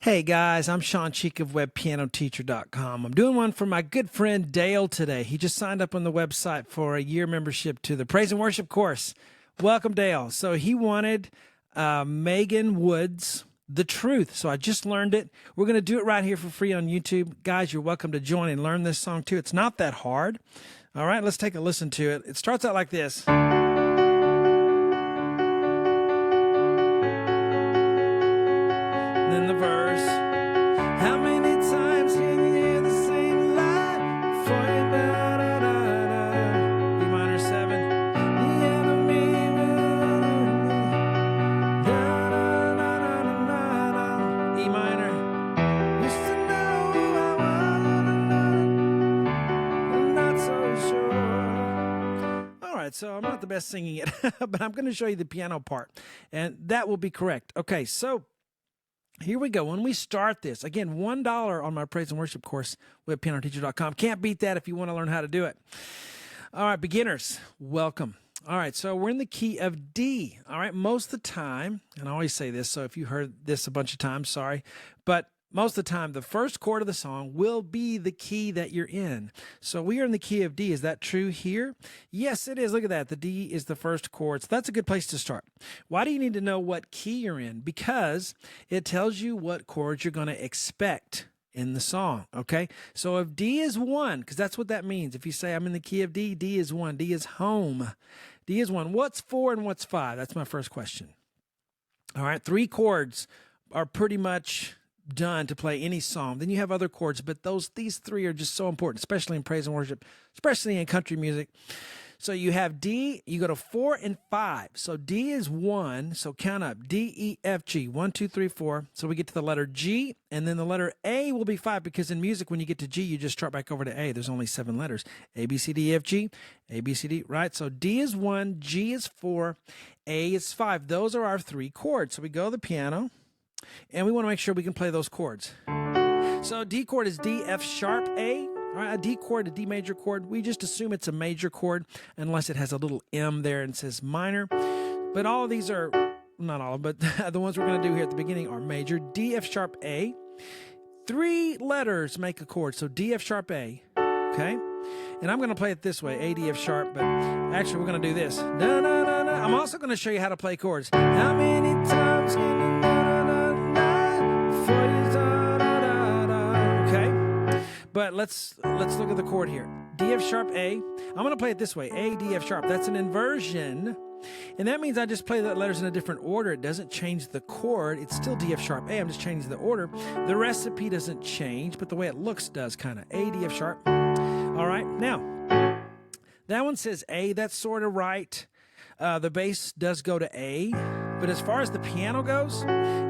Hey guys, I'm Shawn of WebPianoTeacher.com. I'm doing one for my good friend Dale today. He just signed up on the website for a year membership to the Praise and Worship course. Welcome, Dale. So he wanted Megan Wood's The Truth. So I just learned it. We're going to do it right here for free on YouTube. Guys, you're welcome to join and learn this song too. It's not that hard. All right, let's take a listen to it. It starts out like this. Then the verse. How many times can you hear the same lie before you da da da da? E minor 7. The enemy will da da da da da da. E minor. Used to know I wanna know, I'm not so sure. All right, so I'm not the best singing it, but I'm going to show you the piano part, and that will be correct. Okay, so here we go. When we start this, again, $1 on my Praise and Worship course, WebPianoTeacher.com. Can't beat that if you want to learn how to do it. All right, beginners, welcome. All right, so we're in the key of D. All right, most of the time, and I always say this, so if you heard this a bunch of times, sorry, but most of the time, the first chord of the song will be the key that you're in. So we are in the key of D. Is that true here? Yes, it is. Look at that. The D is the first chord. So that's a good place to start. Why do you need to know what key you're in? Because it tells you what chords you're going to expect in the song, okay? So if D is 1, because that's what that means. If you say I'm in the key of D, D is 1. D is home. D is 1. What's 4 and what's 5? That's my first question. All right, 3 chords are pretty much done to play any song. Then you have other chords, but these 3 are just so important, especially in praise and worship, especially in country music. So you have D, you go to 4 and 5. So D is 1, so count up. D, E, F, G, 1, 2, 3, 4. So we get to the letter G, and then the letter A will be 5, because in music, when you get to G, you just start back over to A. There's only 7 letters. A, B, C, D, E, F, G, A, B, C, D, right? So D is 1, G is 4, A is 5. Those are our 3 chords. So we go to the piano, and we want to make sure we can play those chords. So D chord is D, F sharp, A. All right, a D chord, a D major chord. We just assume it's a major chord unless it has a little M there and says minor. But all of these are, not all, but the ones we're going to do here at the beginning are major. D, F sharp, A. 3 letters make a chord. So D, F sharp, A. Okay? And I'm going to play it this way, A, D, F sharp, but actually we're going to do this. Da, da, da, da. I'm also going to show you how to play chords. How many times can you But let's look at the chord here. D, F sharp, A. I'm going to play it this way. A, D, F sharp. That's an inversion. And that means I just play the letters in a different order. It doesn't change the chord. It's still D, F sharp, A. I'm just changing the order. The recipe doesn't change, but the way it looks does kind of. A, D, F sharp. All right. Now, that one says A. That's sort of right. The bass does go to A. But as far as the piano goes,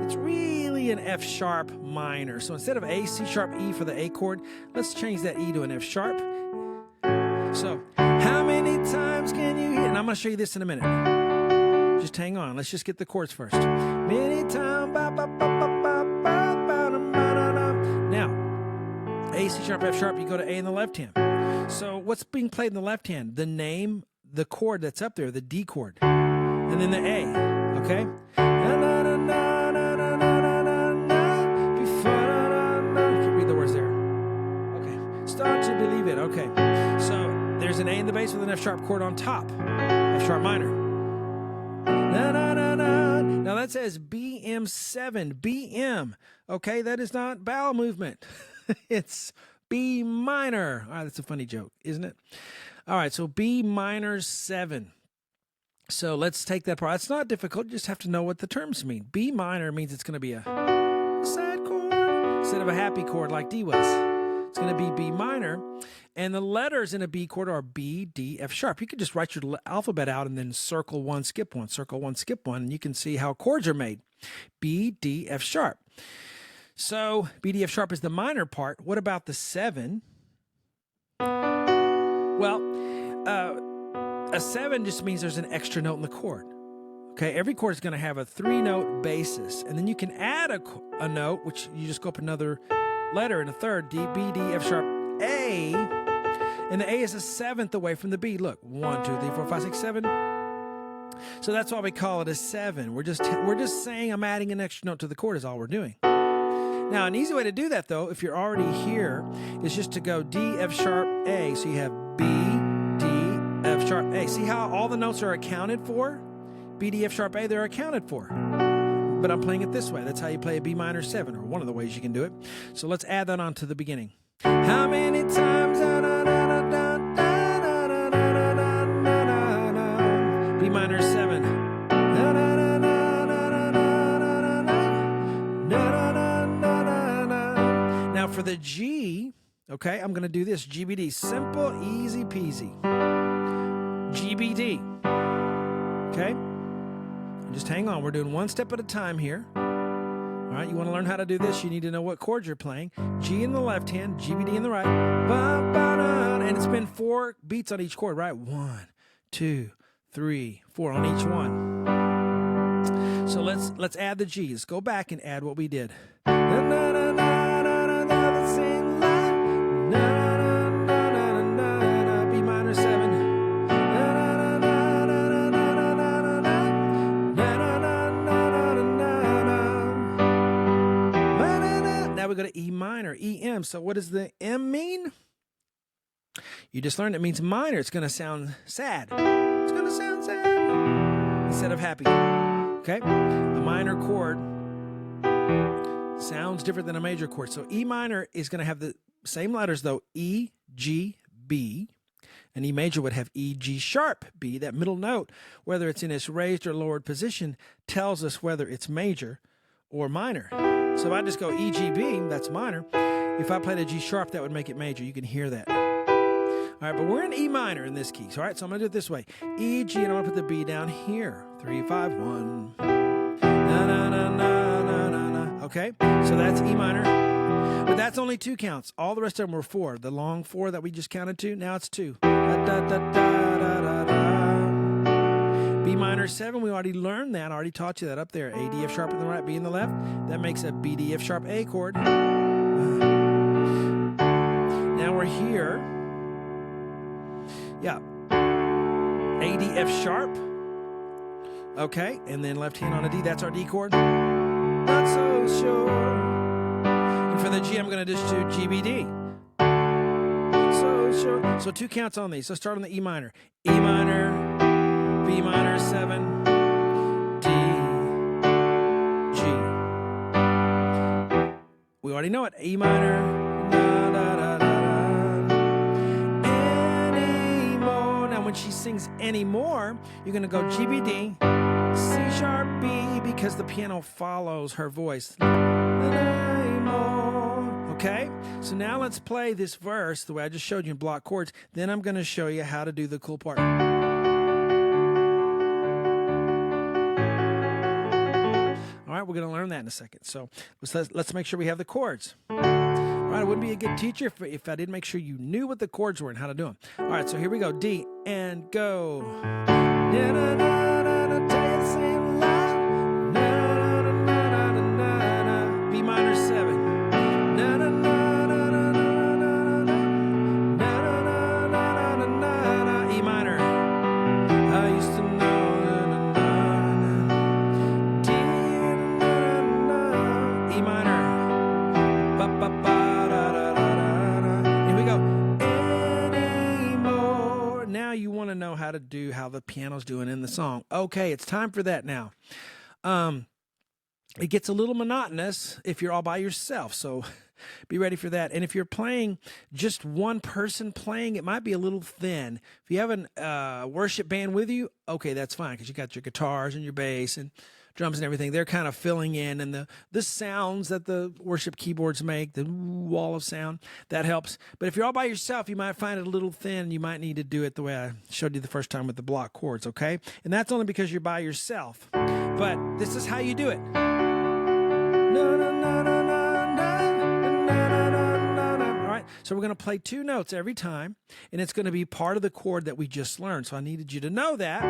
it's really an F sharp minor. So instead of A, C sharp, E for the A chord, let's change that E to an F sharp. So, how many times can you hear? And I'm going to show you this in a minute. Just hang on. Let's just get the chords first. Many times. Now, A, C sharp, F sharp, you go to A in the left hand. So what's being played in the left hand? The name, the chord that's up there, the D chord. And then the A. Okay? Can't read the words there. Okay. Start to believe it. Okay. So there's an A in the bass with an F sharp chord on top. F sharp minor. Now that says BM7. BM. Okay, that is not bowel movement. It's B minor. All right, that's a funny joke, isn't it? All right, so B minor 7. So let's take that part. It's not difficult. You just have to know what the terms mean. B minor means it's going to be a sad chord instead of a happy chord like D was. It's going to be B minor. And the letters in a B chord are B, D, F sharp. You could just write your alphabet out and then circle 1, skip 1, circle 1, skip 1, and you can see how chords are made. B, D, F sharp. So B, D, F sharp is the minor part. What about the 7? Well, a 7 just means there's an extra note in the chord. Okay, every chord is going to have a 3-note basis. And then you can add a note, which you just go up another letter in a third, D, B, D, F sharp, A. And the A is a 7th away from the B. Look, 1, 2, 3, 4, 5, 6, 7. So that's why we call it a 7. We're just saying I'm adding an extra note to the chord is all we're doing. Now, an easy way to do that, though, if you're already here, is just to go D, F sharp, A. So you have B, D, F sharp, A. See how all the notes are accounted for? B, D, F sharp, A, they're accounted for. But I'm playing it this way. That's how you play a B minor 7, or one of the ways you can do it. So let's add that on to the beginning. How many times B minor 7. Now for the G, okay, I'm going to do this. GBD, simple, easy peasy. GBD, okay? And just hang on. We're doing one step at a time here. All right, you want to learn how to do this, you need to know what chords you're playing. G in the left hand, GBD in the right. And it's been 4 beats on each chord, right? 1, 2, 3, 4 on each one. So let's add the G's. Go back and add what we did. B minor 7. Now we go to E minor, EM. So what does the M mean? You just learned it means minor. It's going to sound sad. It's going to sound sad instead of happy. Okay? A minor chord sounds different than a major chord. So E minor is going to have the same letters, though. E, G, B. And E major would have E, G sharp, B. That middle note, whether it's in its raised or lowered position, tells us whether it's major or minor. So if I just go E, G, B, that's minor. If I played a G sharp, that would make it major. You can hear that. All right, but we're in E minor in this key. All right, so I'm going to do it this way. E, G, and I'm going to put the B down here. 3, 5, 1. Na, na, na, na, na, na, na. Okay, so that's E minor. But that's only 2 counts. All the rest of them were 4. The long 4 that we just counted to, now it's 2. Da, da, da, da, da, da, da. B minor 7, we already learned that. I already taught you that up there. A, D, F sharp in the right, B in the left. That makes a B, D, F sharp, A chord. Now we're here. Yeah. A, D, F sharp. Okay, and then left hand on a D. That's our D chord. Not so sure. And for the G, I'm going to just do GBD. So sure. So 2 counts on these. So start on the E minor. E minor, B minor 7, D, G. We already know it. E minor. Da, da, da, da. Anymore. Now when she sings anymore, you're going to go GBD, C sharp, B, because the piano follows her voice. Okay? So now let's play this verse the way I just showed you in block chords. Then I'm going to show you how to do the cool part. All right, we're going to learn that in a second. So let's make sure we have the chords. All right, I wouldn't be a good teacher if I didn't make sure you knew what the chords were and how to do them. All right, so here we go. D and go. B minor 7. E minor. I used to know. D. E minor. Ba ba ba da da da da. Here we go. Anymore. Now you want to know how to do how the piano's doing in the song. Okay, it's time for that now. It gets a little monotonous if you're all by yourself, so be ready for that. And if you're playing just one person playing, it might be a little thin. If you have a worship band with you, okay, that's fine, because you got your guitars and your bass and drums and everything. They're kind of filling in, and the sounds that the worship keyboards make, the wall of sound, that helps. But if you're all by yourself, you might find it a little thin. You might need to do it the way I showed you the first time with the block chords, okay? And that's only because you're by yourself. But this is how you do it. All right, so we're going to play 2 notes every time, and it's going to be part of the chord that we just learned. So I needed you to know that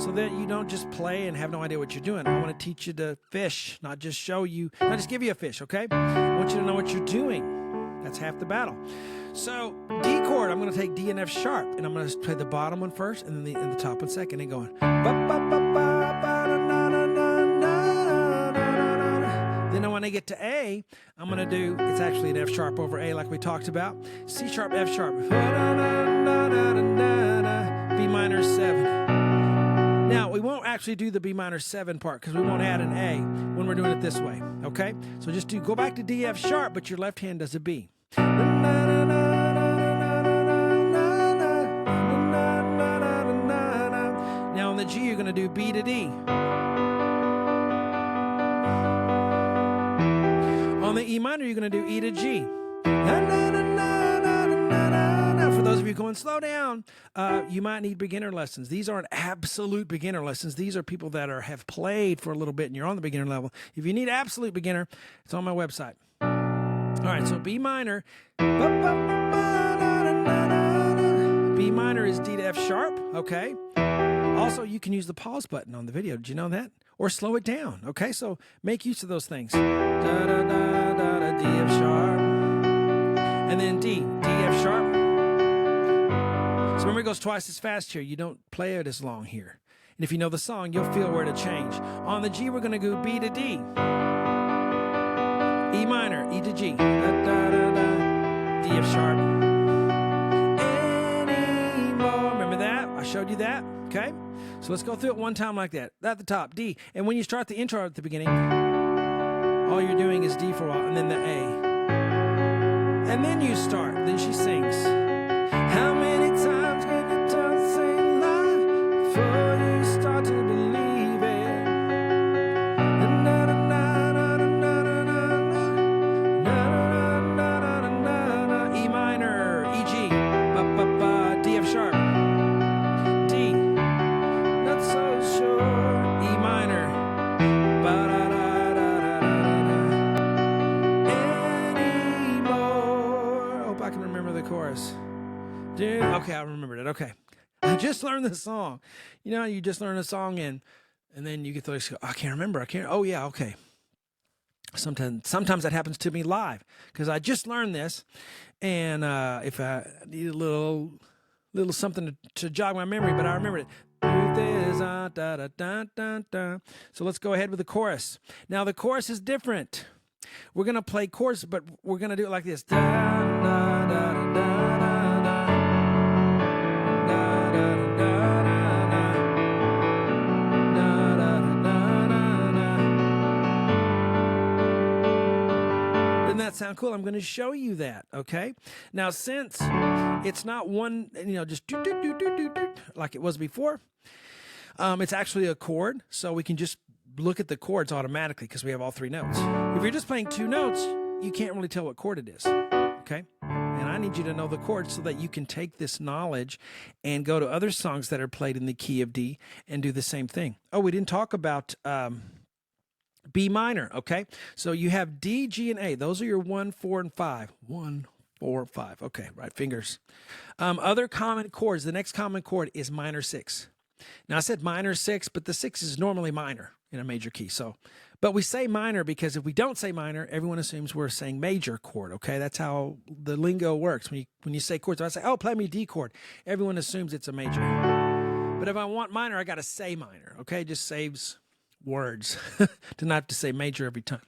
so that you don't just play and have no idea what you're doing. I want to teach you to fish, not just show you, not just give you a fish, okay? I want you to know what you're doing. That's half the battle. So D chord, I'm going to take D and F sharp, and I'm going to play the bottom one first and then the top one second, and going. Then I want when I get to A, I'm going to do, it's actually an F sharp over A like we talked about. C sharp, F sharp. B minor 7. Now, we won't actually do the B minor 7 part because we won't add an A when we're doing it this way, okay? So just go back to D, F sharp, but your left hand does a B. Now on the G, you're going to do B to D. On the E minor, you're going to do E to G. For those of you going slow down, you might need beginner lessons. These aren't absolute beginner lessons. These are people that have played for a little bit and you're on the beginner level. If you need absolute beginner, it's on my website. All right, so B minor. B minor is D to F sharp, okay? Also, you can use the pause button on the video. Did you know that? Or slow it down, okay? So make use of those things. Da, da, da, da, da, D, F sharp. And then D, D, F sharp. So remember, it goes twice as fast here. You don't play it as long here. And if you know the song, you'll feel where to change. On the G, we're going to go B to D. E minor, E to G. Da, da, da, da. D, F sharp. Anymore. Remember that? I showed you that, okay? So let's go through it one time like that. At the top, D. And when you start the intro at the beginning, all you're doing is D for a while, and then the A. And then you start. Then she sings. How many times can you tell the same lie before you start to believe it? E minor, E G, D F sharp, D, not so sure, E minor, anymore. Hope I can remember the chorus. Okay, I remembered it. Okay. I just learned the song. You know, you just learn a song and then you get to go, I can't remember. I can't. Oh, yeah, okay. Sometimes that happens to me live because I just learned this. And if I need a little something to jog my memory, but I remembered it. Truth is, da, da, da, da, da. So let's go ahead with the chorus. Now, the chorus is different. We're going to play chords, but we're going to do it like this. Da, da, da, da, da. Doesn't that sound cool? I'm going to show you that, okay? Now, since it's not one, just do, do, do, do, do, do, like it was before, it's actually a chord, so we can just look at the chords automatically because we have all 3 notes. If you're just playing 2 notes, you can't really tell what chord it is, okay? And I need you to know the chords so that you can take this knowledge and go to other songs that are played in the key of D and do the same thing. Oh, we didn't talk about B minor, okay? So you have D, G, and A. Those are your 1, 4, and 5. 1, 4, 5. Okay, right fingers. Other common chords. The next common chord is minor 6. Now, I said minor 6, but the 6 is normally minor in a major key. But we say minor because if we don't say minor, everyone assumes we're saying major chord, okay? That's how the lingo works. When you say chords, I say, oh, play me D chord. Everyone assumes it's a major. But if I want minor, I got to say minor, okay? It just saves words to not have to say major every time.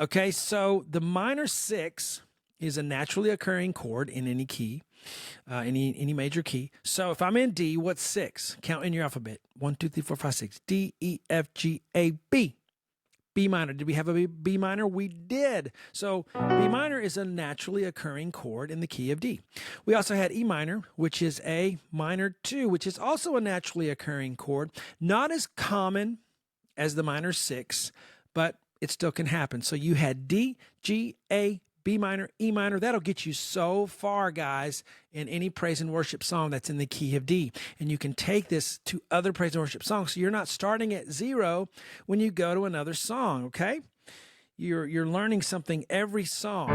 Okay, so the minor 6 is a naturally occurring chord in any key, any major key. So if I'm in D, what's 6? Count in your alphabet. 1, 2, 3, 4, 5, 6. D, E, F, G, A, B. B minor. Did we have a B minor? We did. So B minor is a naturally occurring chord in the key of D. We also had E minor, which is a minor 2, which is also a naturally occurring chord. Not as common as the minor 6, but it still can happen. So you had D, G, A, B minor, E minor. That'll get you so far, guys, in any praise and worship song that's in the key of D. And you can take this to other praise and worship songs. So you're not starting at 0 when you go to another song, okay? You're learning something every song.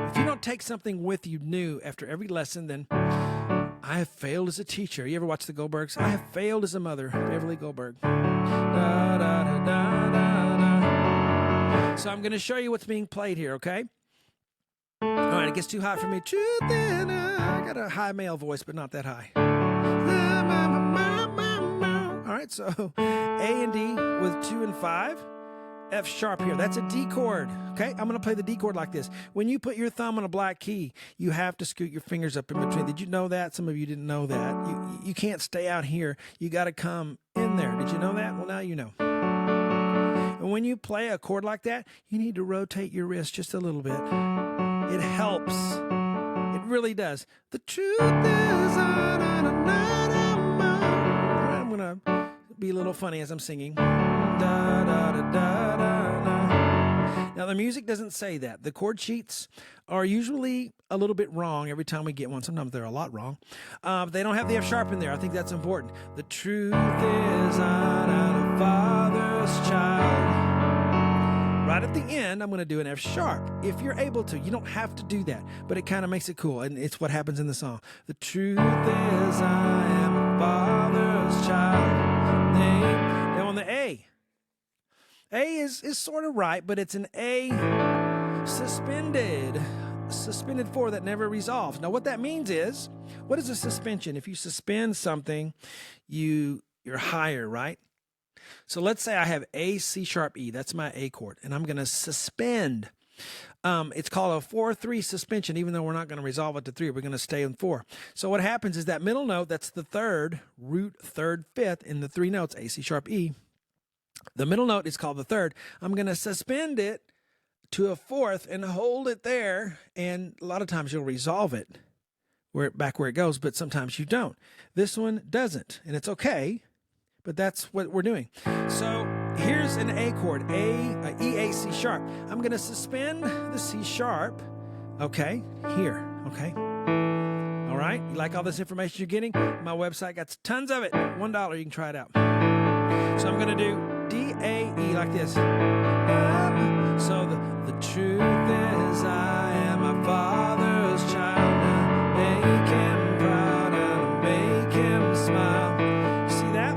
If you don't take something with you new after every lesson, then I have failed as a teacher. You ever watch the Goldbergs? I have failed as a mother. Beverly Goldberg. Da, da, da, da, da, da. So I'm going to show you what's being played here, okay? All right, it gets too high for me. I got a high male voice, but not that high. All right, so A and D with 2 and 5. F sharp here. That's a D chord. Okay, I'm going to play the D chord like this. When you put your thumb on a black key, you have to scoot your fingers up in between. Did you know that? Some of you didn't know that. You can't stay out here. You got to come in there. Did you know that? Well, now you know. And when you play a chord like that, you need to rotate your wrist just a little bit. It helps. It really does. The truth is, I'm going to be a little funny as I'm singing. Da, da, da, da, da, da. Now, the music doesn't say that. The chord sheets are usually a little bit wrong every time we get one. Sometimes they're a lot wrong. But they don't have the F sharp in there. I think that's important. The truth is, I'm a father's child. Right at the end, I'm going to do an F sharp. If you're able to, you don't have to do that, but it kind of makes it cool, and it's what happens in the song. The truth is, I am a father's child. Now on the A is sort of right, but it's an A suspended 4 that never resolves. Now what that means is, what is a suspension? If you suspend something, you're higher, right? So let's say I have A, C sharp, E. That's my A chord. And I'm going to suspend. It's called a 4-3 suspension, even though we're not going to resolve it to 3. We're going to stay in 4. So what happens is that middle note, that's the third, root third, fifth in the 3 notes, A, C sharp, E. The middle note is called the third. I'm going to suspend it to a 4th and hold it there. And a lot of times you'll resolve it back where it goes, but sometimes you don't. This one doesn't, and it's okay. But that's what we're doing. So here's an A chord, E, A, C sharp. I'm going to suspend the C sharp, okay, here, okay. All right, you like all this information you're getting? My website got tons of it. $1, you can try it out. So I'm going to do D, A, E like this. So the truth is, I am my father's child. Now make him proud and make him smile.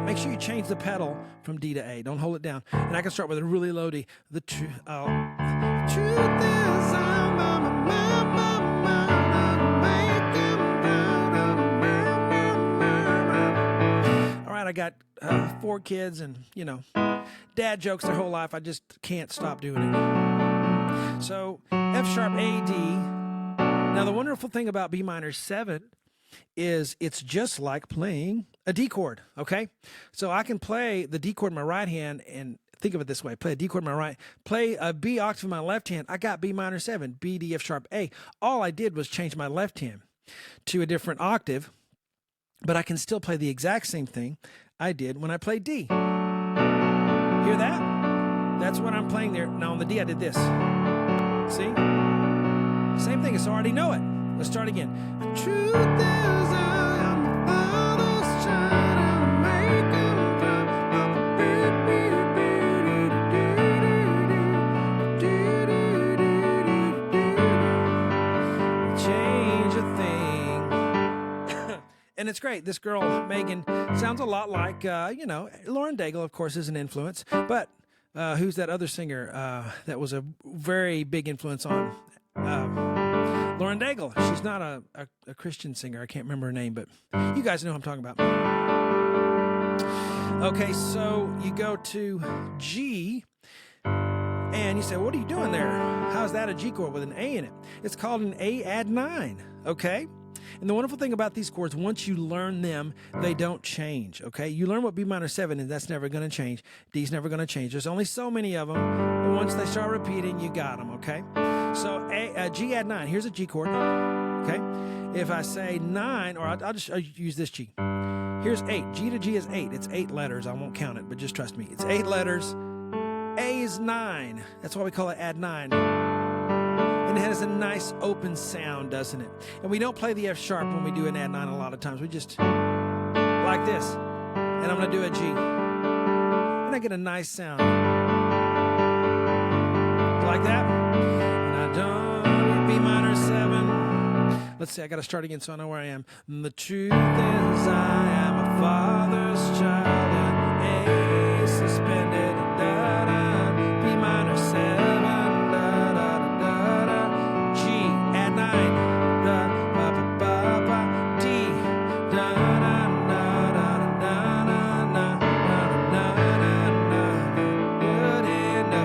Make sure you change the pedal from D to A. Don't hold it down. And I can start with a really low D. The truth is, I'm all right, I got 4 kids and, dad jokes their whole life. I just can't stop doing it. So F sharp, A, D. Now, the wonderful thing about B minor 7 is it's just like playing a D chord, okay? So I can play the D chord in my right hand, and think of it this way. Play a D chord in my right, play a B octave in my left hand. I got B minor 7, B, D, F sharp, A. All I did was change my left hand to a different octave, but I can still play the exact same thing I did when I played D. Hear that? That's what I'm playing there. Now on the D, I did this. See? Same thing, so I already know it. Let's start again. The truth is, I am the father's child, and make him change a thing. And it's great. This girl, Megan, sounds a lot like, Lauren Daigle, of course, is an influence. But who's that other singer that was a very big influence on Lauren Daigle? She's not a Christian singer. I can't remember her name, but you guys know who I'm talking about. Okay, so you go to G, and you say, what are you doing there? How's that a G chord with an A in it? It's called an A add 9, okay? And the wonderful thing about these chords, once you learn them, they don't change, okay? You learn what B minor 7 is, that's never going to change. D's never going to change. There's only so many of them, and once they start repeating, you got them, okay? So G add 9, here's a G chord, okay? If I say 9, or I'll use this G. Here's 8. G to G is 8. It's 8 letters. I won't count it, but just trust me. It's 8 letters. A is 9. That's why we call it add 9. And it has a nice open sound, doesn't it? And we don't play the F sharp when we do an add 9 a lot of times. We just like this. And I'm going to do a G. And I get a nice sound. Like that. And I don't B minor 7. Let's see, I got to start again so I know where I am. And the truth is, I am a father's child, and A suspended, da da, B minor 7, da da da da, G add 9, da ba ba ba ba, D, da da da da da da da da da da da, good in the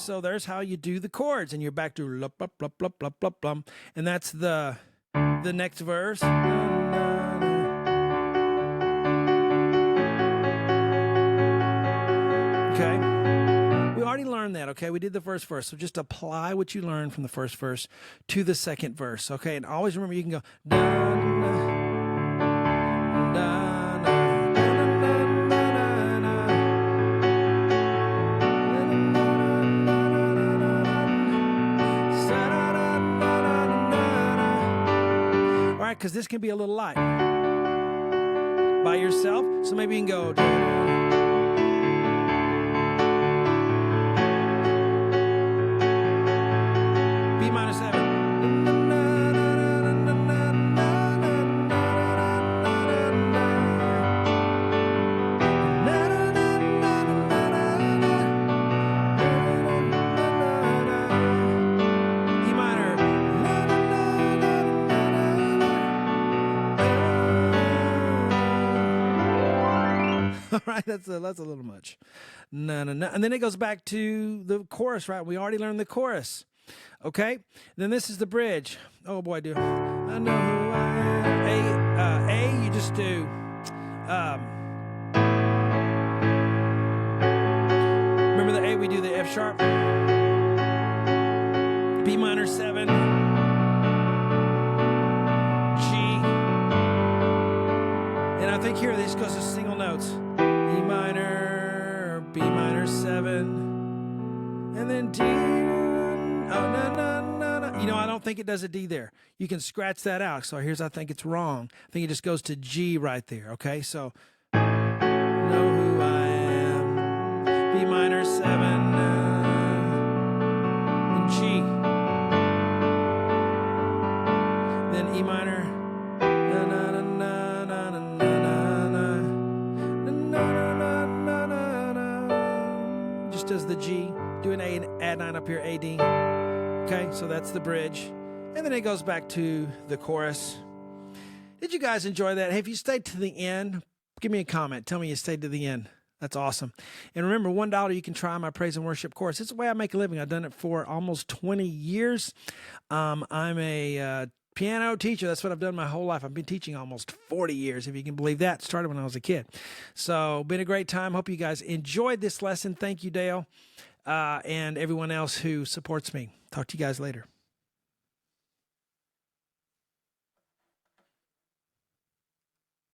So there's how you do the chords, and you're back to lup, lup, lup, lup, lup, lup, lup, and that's the next verse. Okay. We already learned that, okay? We did the first verse. So just apply what you learned from the first verse to the second verse, okay? And always remember you can go da, da, da, all right, because this can be a little light by yourself. So maybe you can go B minor 7. E minor. All right, that's a little much. No. And then it goes back to the chorus, right? We already learned the chorus. Okay, then this is the bridge. Oh boy, I know who I am. A, you just do. Remember the A? We do the F sharp, B minor 7, G, and I think here this goes to single notes. E minor, B minor 7, and then D. Oh, no. You know, I don't think it does a D there. You can scratch that out. So I think it's wrong. I think it just goes to G right there, okay? So, know who I am. B minor 7, and G. Then E minor. Just does the G. Do an A and add 9 up here, A, D. Okay, so that's the bridge. And then it goes back to the chorus. Did you guys enjoy that? Hey, if you stayed to the end, give me a comment. Tell me you stayed to the end. That's awesome. And remember, $1, you can try my praise and worship course. It's the way I make a living. I've done it for almost 20 years. I'm a piano teacher. That's what I've done my whole life. I've been teaching almost 40 years, if you can believe that. Started when I was a kid. So been a great time. Hope you guys enjoyed this lesson. Thank you, Dale, and everyone else who supports me. Talk to you guys later.